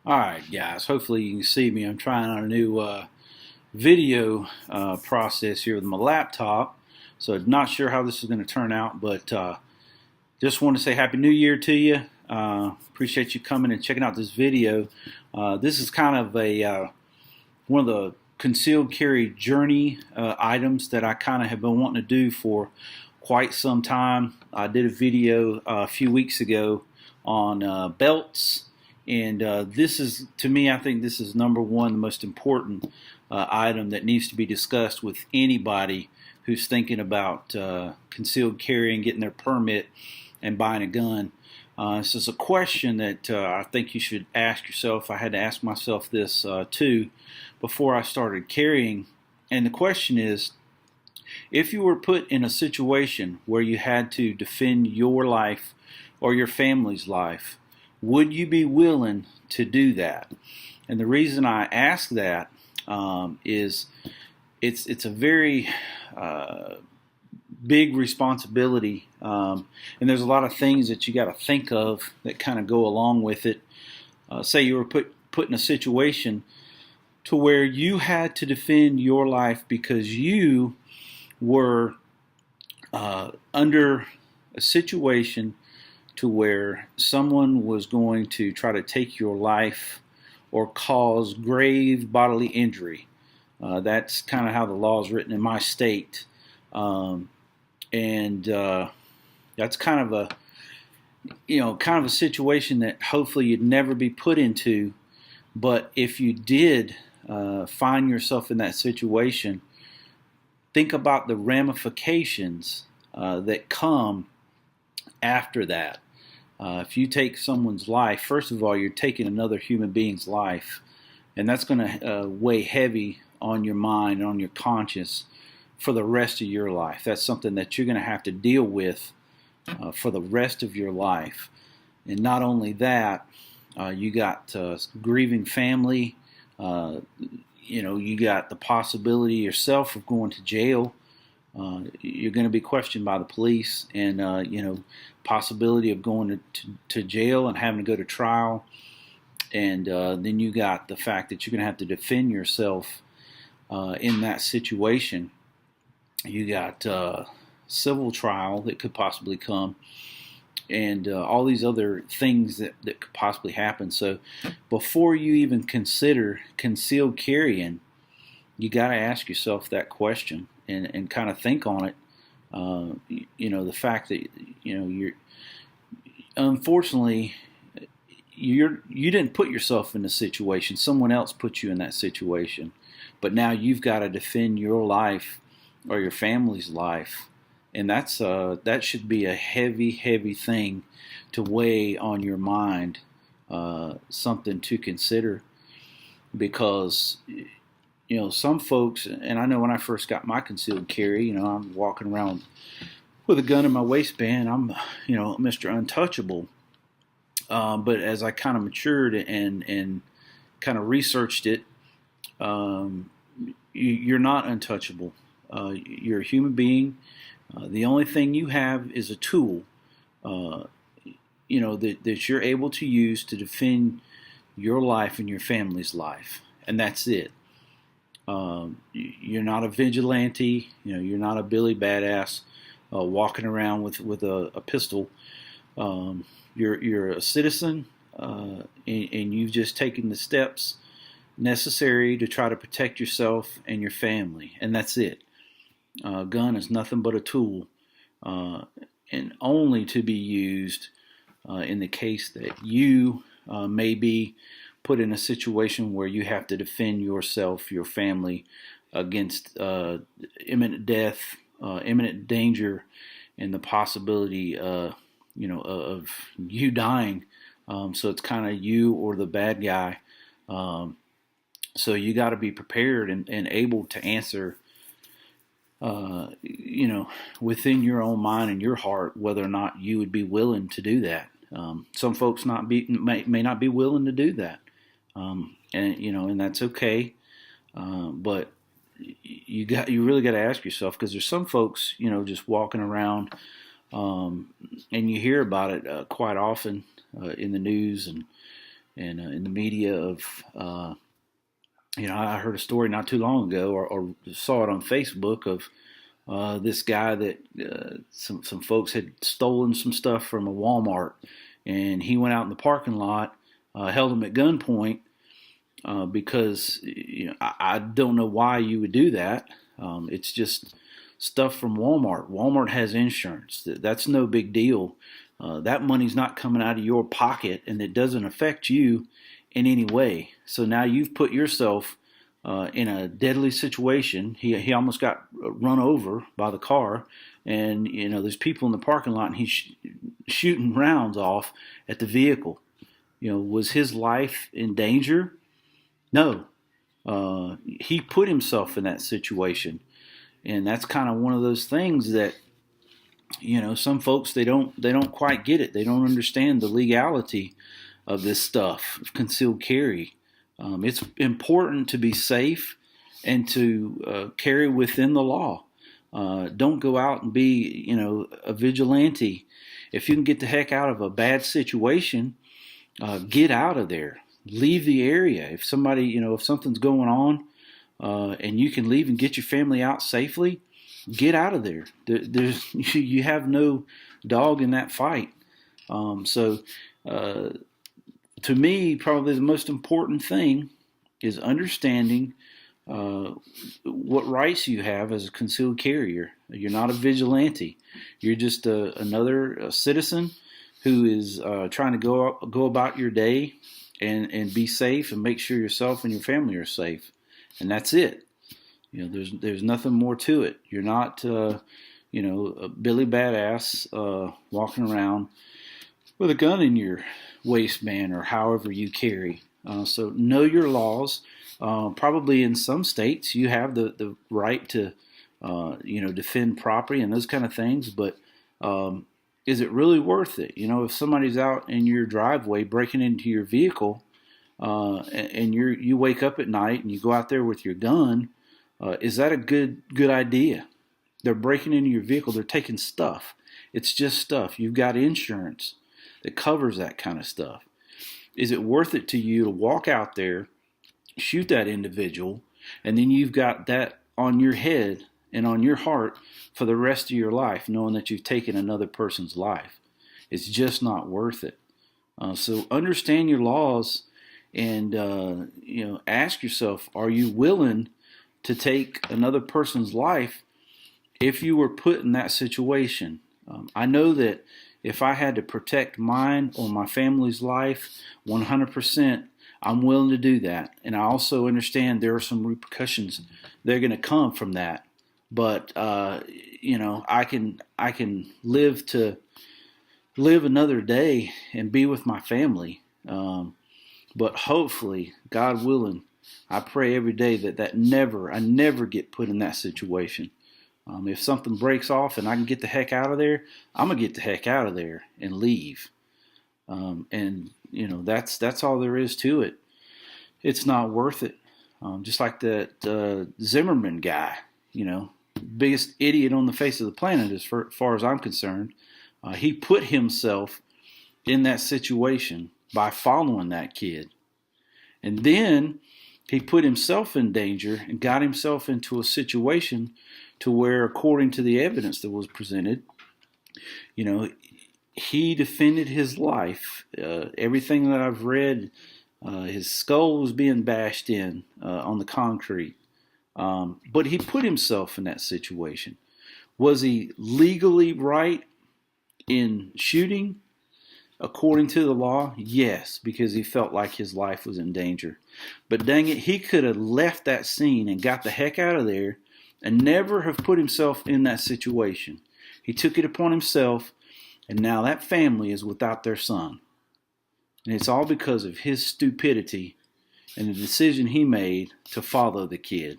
Alright guys, hopefully you can see me. I'm trying out a new video process here with my laptop, so not sure how this is going to turn out, but just want to say Happy New Year to you. Appreciate you coming and checking out this video. This is kind of a one of the concealed carry journey items that I kind of have been wanting to do for quite some time. I did a video a few weeks ago on belts. And this is, to me, I think this is number one, the most important item that needs to be discussed with anybody who's thinking about concealed carrying, getting their permit, and buying a gun. This is a question that I think you should ask yourself. I had to ask myself this too before I started carrying. And the question is, if you were put in a situation where you had to defend your life or your family's life, would you be willing to do that? And the reason I ask that is it's a very big responsibility, and there's a lot of things that you got to think of that kind of go along with it. Say you were put in a situation to where you had to defend your life because you were under a situation to where someone was going to try to take your life or cause grave bodily injury. That's kind of how the law is written in my state. And that's kind of a situation that hopefully you'd never be put into. But if you did find yourself in that situation, think about the ramifications that come after that. If you take someone's life, first of all, you're taking another human being's life, and that's going to weigh heavy on your mind, on your conscience for the rest of your life. That's something that you're going to have to deal with for the rest of your life. And not only that, you got grieving family. You got the possibility yourself of going to jail. You're going to be questioned by the police, and possibility of going to jail and having to go to trial. And then you got the fact that you're going to have to defend yourself in that situation. You got civil trial that could possibly come, and all these other things that could possibly happen. So before you even consider concealed carrying, you got to ask yourself that question and kind of think on it. The fact that you're unfortunately you didn't put yourself in the situation. Someone else put you in that situation, but now you've got to defend your life or your family's life, and that should be a heavy thing to weigh on your mind, something to consider, because some folks, and I know when I first got my concealed carry, I'm walking around with a gun in my waistband. I'm, Mr. Untouchable. But as I kind of matured and kind of researched it, you're not untouchable. You're a human being. The only thing you have is a tool, that you're able to use to defend your life and your family's life, and that's it. You're not a vigilante. You're not a Billy Badass walking around with a pistol. You're a citizen, and you've just taken the steps necessary to try to protect yourself and your family, and that's it. A gun is nothing but a tool, and only to be used in the case that you may be put in a situation where you have to defend yourself, your family, against imminent death, imminent danger, and the possibility, of you dying. So it's kind of you or the bad guy. So you got to be prepared and able to answer, within your own mind and your heart, whether or not you would be willing to do that. Some folks may not be willing to do that. And that's okay. But you really got to ask yourself, because there's some folks, just walking around, and you hear about it quite often in the news, and and in the media of, I heard a story not too long ago, or saw it on Facebook of this guy that some folks had stolen some stuff from a Walmart, and he went out in the parking lot, held him at gunpoint because I don't know why you would do that. It's just stuff from Walmart. Walmart has insurance. That's no big deal. That money's not coming out of your pocket, and it doesn't affect you in any way. So now you've put yourself in a deadly situation. He almost got run over by the car, and there's people in the parking lot, and he's shooting rounds off at the vehicle. Was his life in danger? No. He put himself in that situation, and that's kind of one of those things that some folks they don't quite get it. They don't understand the legality of this stuff, of concealed carry. It's important to be safe and to carry within the law. Don't go out and be, a vigilante. If you can get the heck out of a bad situation, get out of there. Leave the area. If somebody, if something's going on, and you can leave and get your family out safely, get out of there. You have no dog in that fight. To me, probably the most important thing is understanding what rights you have as a concealed carrier. You're not a vigilante. You're just another citizen who is trying to go about your day and be safe and make sure yourself and your family are safe. And that's it. There's nothing more to it. You're not, a Billy Badass walking around with a gun in your waistband or however you carry. So know your laws. Probably in some states you have the right to, defend property and those kind of things. But is it really worth it? If somebody's out in your driveway breaking into your vehicle, and you wake up at night and you go out there with your gun, is that a good idea? They're breaking into your vehicle. They're taking stuff. It's just stuff. You've got insurance that covers that kind of stuff. Is it worth it to you to walk out there, shoot that individual, and then you've got that on your head and on your heart for the rest of your life, knowing that you've taken another person's life? It's just not worth it. So understand your laws and ask yourself, are you willing to take another person's life if you were put in that situation? I know that if I had to protect mine or my family's life 100%, I'm willing to do that. And I also understand there are some repercussions that are going to come from that. But, I can live another day and be with my family. But hopefully, God willing, I pray every day that I never get put in that situation. If something breaks off and I can get the heck out of there, I'm going to get the heck out of there and leave. That's all there is to it. It's not worth it. Just like that Zimmerman guy, biggest idiot on the face of the planet as far as I'm concerned. He put himself in that situation by following that kid. And then he put himself in danger and got himself into a situation to where, according to the evidence that was presented, he defended his life. Everything that I've read, his skull was being bashed in on the concrete. But he put himself in that situation. Was he legally right in shooting? According to the law, yes, because he felt like his life was in danger. But dang it, he could have left that scene and got the heck out of there and never have put himself in that situation. He took it upon himself, and now that family is without their son. And it's all because of his stupidity and the decision he made to follow the kid.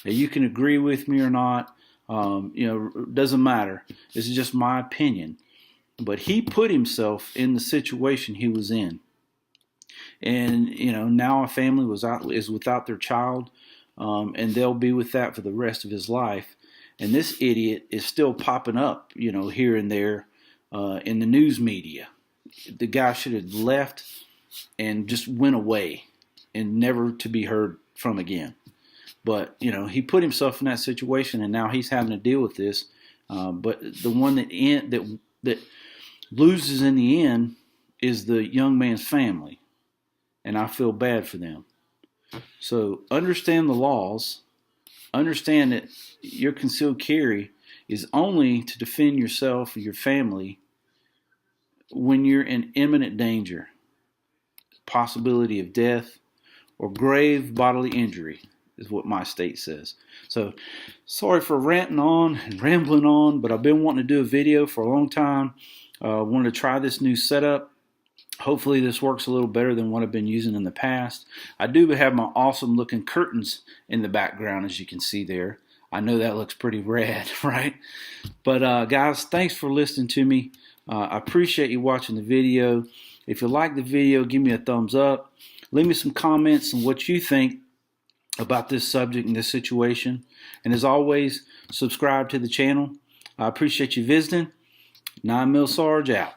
Now, you can agree with me or not, doesn't matter. This is just my opinion. But he put himself in the situation he was in. And, now a family is without their child, and they'll be with that for the rest of his life. And this idiot is still popping up, here and there in the news media. The guy should have left and just went away and never to be heard from again. But he put himself in that situation, and now he's having to deal with this. But the one that loses in the end is the young man's family, and I feel bad for them. So understand the laws. Understand that your concealed carry is only to defend yourself or your family when you're in imminent danger, possibility of death, or grave bodily injury is what my state says. So sorry for ranting on and rambling on, but I've been wanting to do a video for a long time. Wanted to try this new setup. Hopefully this works a little better than what I've been using in the past. I do have my awesome looking curtains in the background, as you can see there. I know that looks pretty rad, right? But guys, thanks for listening to me. I appreciate you watching the video. If you like the video, give me a thumbs up. Leave me some comments on what you think about this subject and this situation. And as always, subscribe to the channel. I appreciate you visiting. 9 Mil Sarge out.